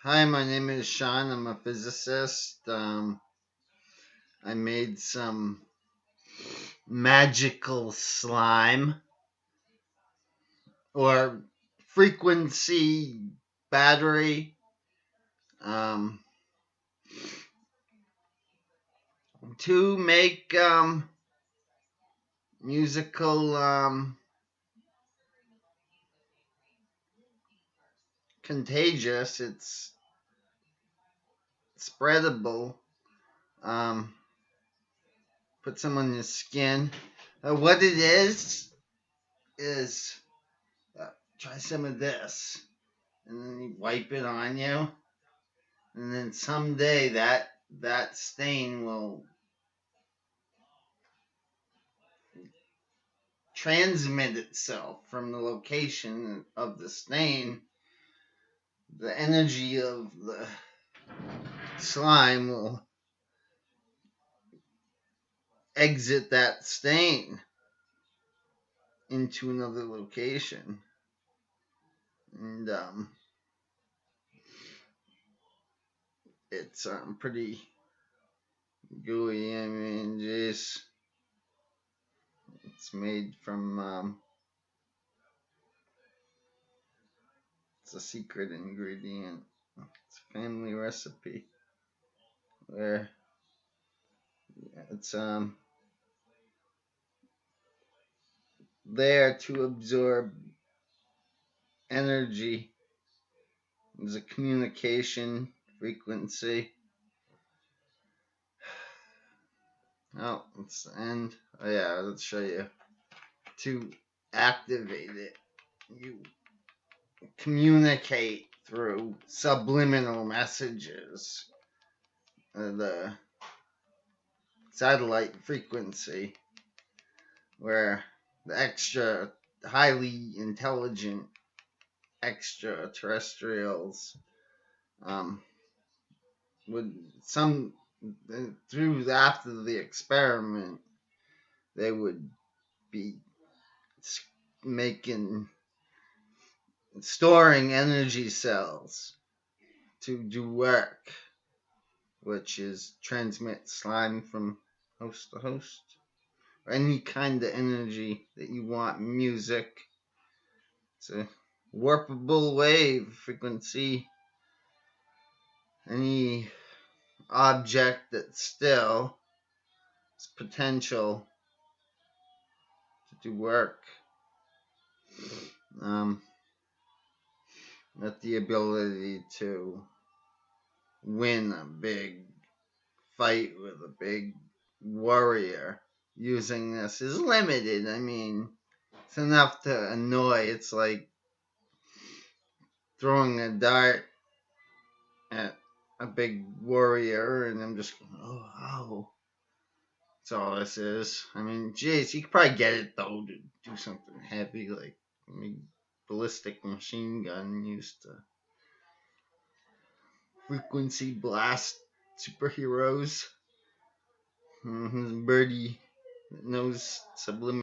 Hi, my name is Sean. I'm a physicist. I made some magical slime or frequency battery um, to make musical contagious. It's spreadable. Um, put some on your skin. What it is try some of this, and then you wipe it on you, and then someday that stain will transmit itself from the location of the stain. The energy of the slime will exit that stain into another location, and it's pretty gooey. I mean, just it's made from it's a secret ingredient. It's a family recipe where it's there to absorb energy. There's a communication frequency. Oh, it's the end. Oh yeah, let's show you. To activate it, you communicate through subliminal messages. The satellite frequency, where the extra highly intelligent extraterrestrials would some through after the experiment they would be making storing energy cells to do work, which is transmit slime from host to host, or any kind of energy that you want. Music, it's a warpable wave frequency. Any object that still has potential to do work. With the ability to win a big fight with a big warrior using this is limited. I mean, it's enough to annoy. It's like throwing a dart at a big warrior, and I'm just going, oh. That's all this is. I mean, geez, you could probably get it though to do something heavy like ballistic machine gun used to frequency blast superheroes. Birdie knows subliminal